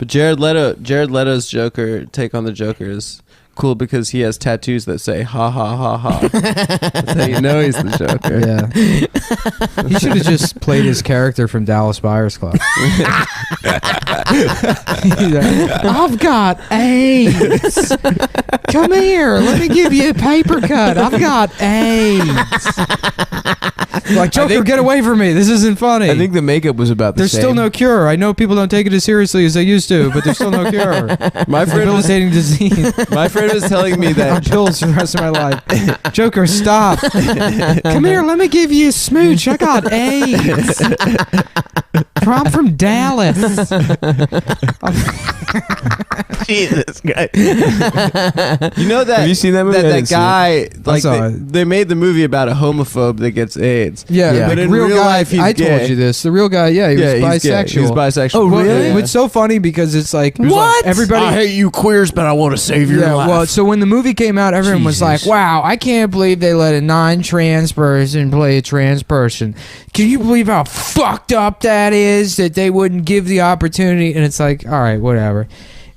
But Jared Leto's Joker take on the Joker is cool because he has tattoos that say ha ha ha ha. That's how you know he's the Joker. Yeah. He should have just played his character from Dallas Buyers Club. I've got AIDS. Come here, let me give you a paper cut. I've got AIDS. Like, Joker, get away from me. This isn't funny. I think the makeup was about the same. There's still no cure. I know people don't take it as seriously as they used to, but there's still no cure. My friend was debilitating disease. My friend was telling me On that pills for the rest of my life. Joker, stop. Come here, let me give you a smooch. I got AIDS. I'm from Dallas. Jesus Christ. you know that. Have you seen that movie? That guy, like they made the movie about a homophobe that gets AIDS. Yeah, but like in real guy, life, he's I gay. told you this. The real guy, he was bisexual. He was bisexual. Oh, really? It's so funny because it's like What? everybody. I hate you queers, but I want to save your life. Well, so when the movie came out, everyone was like, "Wow, I can't believe they let a non-trans person play a trans person. Can you believe how fucked up that is? That they wouldn't give the opportunity." And it's like, all right, whatever.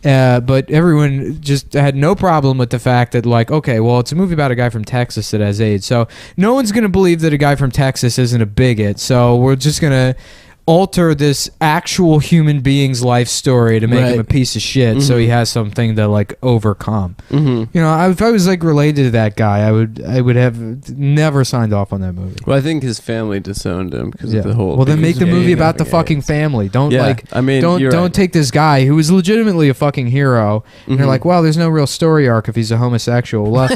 But everyone just had no problem with the fact that, like, okay, well, it's a movie about a guy from Texas that has AIDS, so no one's gonna believe that a guy from Texas isn't a bigot. So we're just gonna alter this actual human being's life story to make him a piece of shit, so he has something to like overcome. You know, if I was like related to that guy, I would have never signed off on that movie. Well, I think his family disowned him because of the whole. Well, then thing. make the movie about the fucking family. Don't don't take this guy who was legitimately a fucking hero and you're like, well, there's no real story arc if he's a homosexual. Well,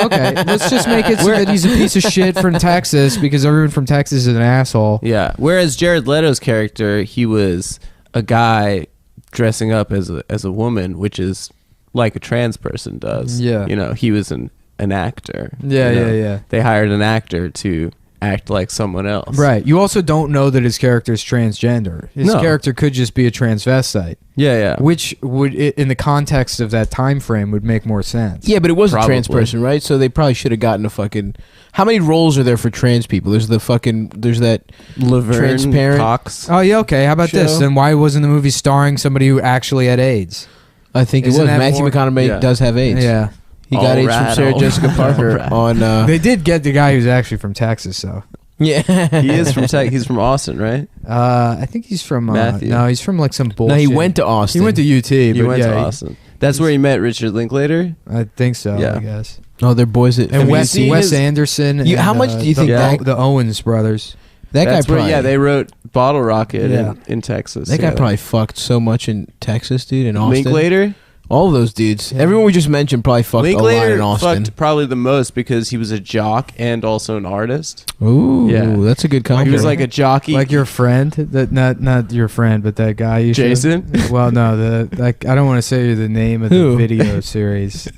okay, let's just make it so that he's a piece of shit from Texas because everyone from Texas is an asshole. Yeah. Whereas Jared Leto's character, he was a guy dressing up as a woman, which is like a trans person does. Yeah. You know, he was an actor. Yeah, you know? yeah. They hired an actor to act like someone else. Right. You also don't know that his character is transgender. His character could just be a transvestite. Yeah, yeah. Which would, in the context of that time frame, would make more sense. Yeah, but it was Probably. a trans person, right? So they probably should have gotten a fucking... How many roles are there for trans people? There's that Laverne transparent... Cox. Oh, yeah, okay. How about this? show. Then why wasn't the movie starring somebody who actually had AIDS? I think Isn't it was. that Matthew more- McConaughey does have AIDS. Yeah. He got AIDS from Sarah Jessica Parker on... They did get the guy who's actually from Texas, so... Yeah. He is from he's from Austin, right? I think he's from... Matthew. No, he's from like some bullshit. No, he went to Austin. He went to UT, He but went yeah, to Austin. That's where he met Richard Linklater. I think so, Yeah. I guess. Oh, they're boys at... And Have you Wes seen his- Anderson. You- and, how much do you think the Owens brothers? That guy That's where, probably... they wrote Bottle Rocket Yeah. in Texas. That guy probably fucked so much in Texas, dude, in Austin. Linklater? All of those dudes. Yeah. Everyone we just mentioned probably fucked a lot Linklater in Austin. fucked probably the most because he was a jock and also an artist. Ooh, Yeah. that's a good He compliment. was like a jockey. Like your friend, that not your friend, but that guy. You Jason? Well, no, I don't want to say the name of Who? the video series.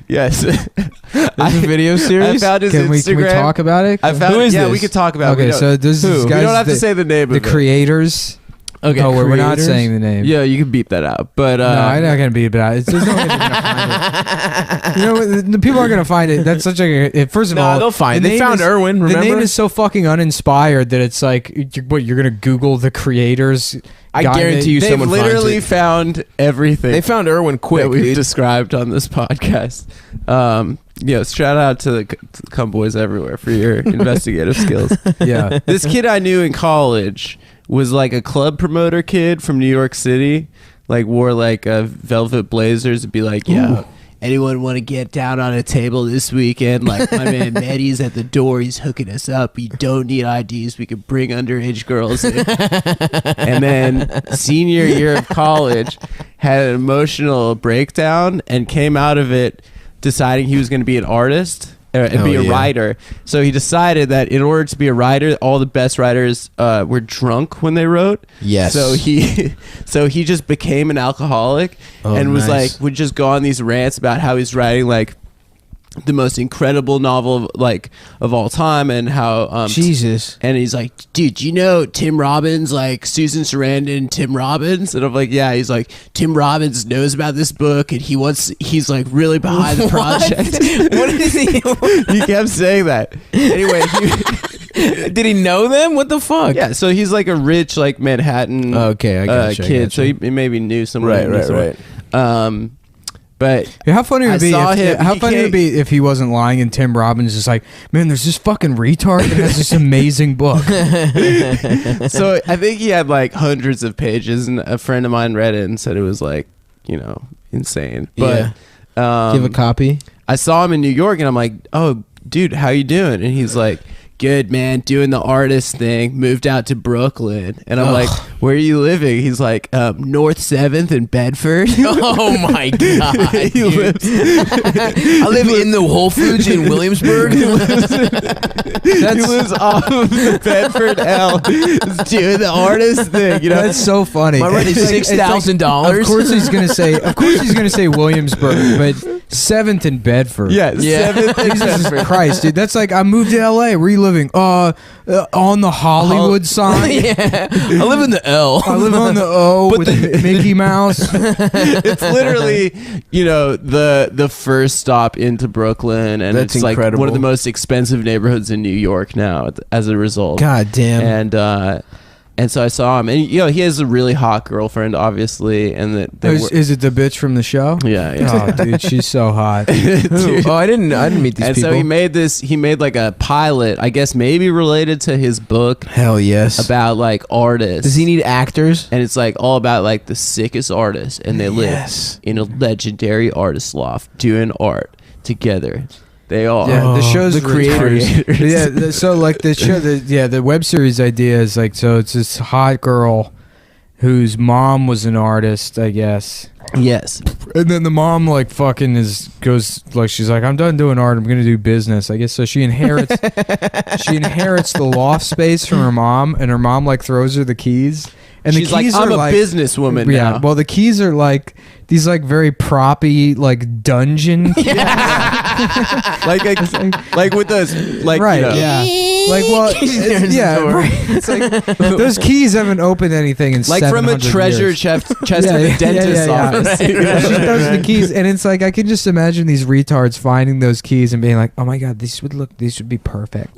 Yes. There's a video I series? found his Can we Instagram. talk about it? I found, Who is yeah, this? we could talk about it. Okay, so this is we guys. don't have to say the name the of it. creators. Okay, No, we're not creators? saying the name. Yeah, you can beep that out. But No, I'm not gonna be about it. There's no way they're gonna find it. You know, the people aren't gonna find it. That's such a. First of No, all, they'll find it. the They name found is- Irwin, The remember? name is so fucking uninspired that it's like, you're gonna Google the creators. I guy guarantee that- you they've someone literally finds found everything. it. They found Irwin quick, that we've dude. described on this podcast. Shout out to the Cum Boys everywhere for your investigative skills. Yeah. This kid I knew in college was like a club promoter kid from New York City, like wore like velvet blazers and be like, "Yo, anyone want to get down on a table this weekend? Like my man Maddie's at the door. He's hooking us up. We don't need IDs. We can bring underage girls in." And then senior year of college, had an emotional breakdown and came out of it deciding he was going to be an artist and be a writer. So he decided that in order to be a writer, all the best writers were drunk when they wrote. Yes. So he just became an alcoholic and was nice. like, would just go on these rants about how he's writing like the most incredible novel of all time and how Jesus. and he's like, dude, you know Tim Robbins, like Susan Sarandon, Tim Robbins? And I'm like, yeah. He's like, Tim Robbins knows about this book and he's like really behind the project. What is he? He kept saying that. Anyway, Did he know them? What the fuck? Yeah, so he's like a rich, like Manhattan Okay, I gotcha, kid. So he maybe knew someone. Right. But how funny would it be? saw him. How He funny would it be if he wasn't lying and Tim Robbins is like, man, there's this fucking retard that has this amazing book. So I think he had like hundreds of pages, and a friend of mine read it and said it was like, insane. But Do you have a copy? I saw him in New York, and I'm like, oh, dude, how you doing? And he's like, good, man, doing the artist thing, moved out to Brooklyn. And I'm like, where are you living? He's like, North 7th in Bedford. Oh my god! He lives, I live in the Whole Foods in Williamsburg. he lives off of the Bedford L. He's doing the artist thing, That's so funny. My rent is It's like- $6,000. Of course he's gonna say Williamsburg, but 7th in Bedford. Yeah, Yeah. 7th in Jesus Bedford. Christ, dude. That's like I moved to LA. Where are you living? On the Hollywood sign. Yeah, I live in the L. I live on the O with Mickey Mouse. It's literally, the first stop into Brooklyn, and That's it's like one incredible. of the most expensive neighborhoods in New York now as a result. God damn. And so I saw him, and he has a really hot girlfriend, obviously, and Is it the bitch from the show? yeah. Oh, dude, she's so hot. Dude. Oh, I didn't meet these And people. so he made like a pilot, I guess maybe related to his book Hell yes. about like artists. Does he need actors? And it's like all about like the sickest artists, and they live Yes. in a legendary artist loft doing art together. They are. Yeah, the show's the creators. Yeah, so like the show, the web series idea is like, so it's this hot girl whose mom was an artist, I guess. Yes. And then the mom like fucking goes like, she's like, I'm done doing art, I'm gonna do business, I guess. So she inherits the loft space from her mom, and her mom like throws her the keys. And She's the keys like, I'm are a businesswoman yeah, now. well, the keys are like these like very proppy like dungeon keys. like with those, like, Right, yeah. Like, well, yeah, right. It's like those keys haven't opened anything in like from a 700 treasure years. chest of a dentist's office. Yeah, she throws the keys, and it's like I can just imagine these retards finding those keys and being like, "Oh my god, these would be perfect."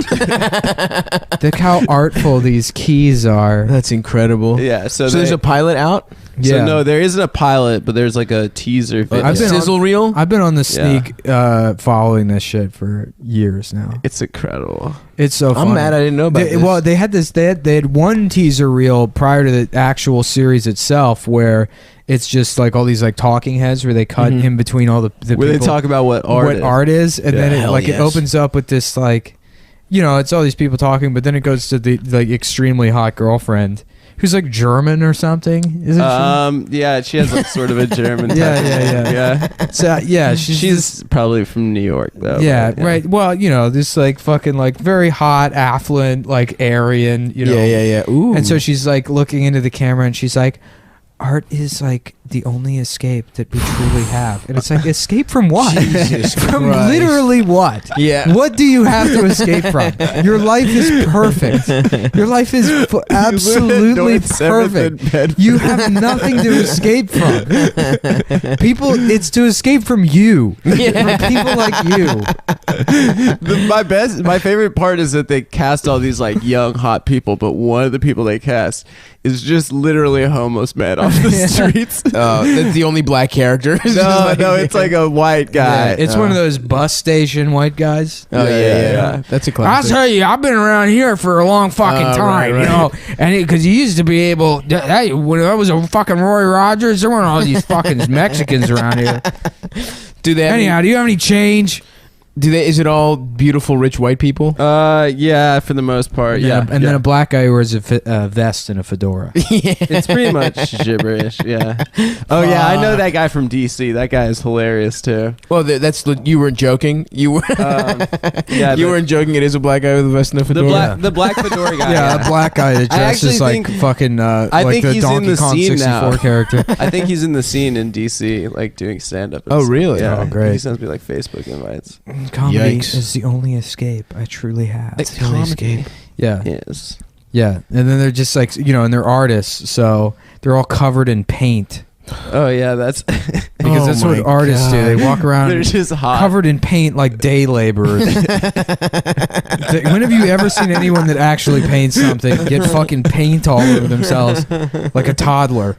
Look how artful these keys are. That's incredible. Yeah, so there's a pilot out? So Yeah. no, there isn't a pilot, but there's like a teaser video. I've been on- Sizzle reel? I've been on the sneak following this shit for years now. It's incredible. It's so funny. I'm mad I didn't know about this. Well, they had this. They had one teaser reel prior to the actual series itself, where it's just like all these like talking heads where they cut in between all the Where people, they talk about what art is. and Yeah. then Hell it yes. opens up with this like, it's all these people talking, but then it goes to the like extremely hot girlfriend who's like German or something, isn't Yeah, she has like sort of a German type. Yeah. Yeah. she? So yeah, She's probably from New York though. yeah, but, right. Well, this like fucking like very hot, affluent, like Aryan, Yeah. Ooh. And so she's like looking into the camera and she's like, art is like the only escape that we truly have. And it's like, escape from what? Jesus From Christ. literally what? Yeah. What do you have to escape from? Your life is perfect. Your life is absolutely North 7th and perfect. Bedford. You have nothing to escape from. It's to escape from you. From people like you. My favorite part is that they cast all these like young hot people, but one of the people they cast is just literally a homeless man off the streets. That's the only black character. No, it's like a white guy. Yeah, it's one of those bus station white guys. Oh, yeah. That's a classic. I'll tell you, I've been around here for a long fucking Oh, time, right. and because you used to be able, when I was a fucking Roy Rogers, there weren't all these fucking Mexicans around here. Do they have Anyhow, do you have any change? is it all beautiful rich white people? Yeah, for the most part. Yeah, And then a black guy who wears a vest and a fedora. it's pretty much gibberish. Yeah. Oh yeah, I know that guy from DC. That guy is hilarious too. Well, you weren't joking. You were Yeah, you weren't joking. It is a black guy with a vest and a fedora. the black fedora guy. Yeah, a black guy that I dresses actually like think- fucking I like think the he's in Donkey the Kong scene 64 now. character. I think he's in the scene in DC, like doing stand up. Oh, really? Yeah. Oh, great. He sends me like Facebook invites. Comedy Yikes. is the only escape I truly have. It's the only escape. Yeah. Yes. Yeah, and then they're just like, and they're artists, so they're all covered in paint Oh yeah, that's because Oh that's my what artists do. They walk they're around just hot. covered in paint like day laborers. They're When have you ever seen anyone that actually paints something get fucking paint all over themselves like a toddler?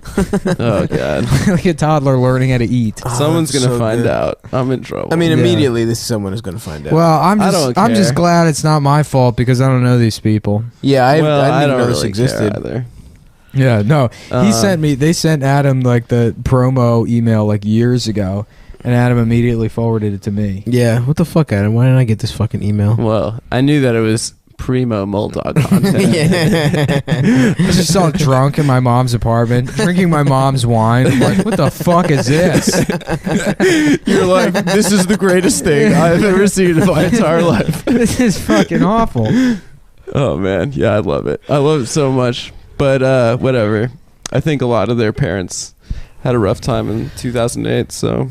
Oh god. Like a toddler learning how to eat. Someone's that's gonna so find good. out. I'm in trouble. I mean, Yeah. immediately, this someone is going to find out. Well, I'm I just don't care. glad it's not my fault because I don't know these people. yeah, I didn't even don't know this really existed. care either. Yeah, no. Uh, They sent Adam like the promo email like years ago, and Adam immediately forwarded it to me. Yeah, what the fuck, Adam? Why didn't I get this fucking email? Well, I knew that it was primo Moldog content. I was just all drunk in my mom's apartment, drinking my mom's wine. I'm like, what the fuck is this? You're like, this is the greatest thing I've ever seen in my entire life. This is fucking awful. Oh man, yeah, I love it. I love it so much. But whatever. I think a lot of their parents had a rough time in 2008, so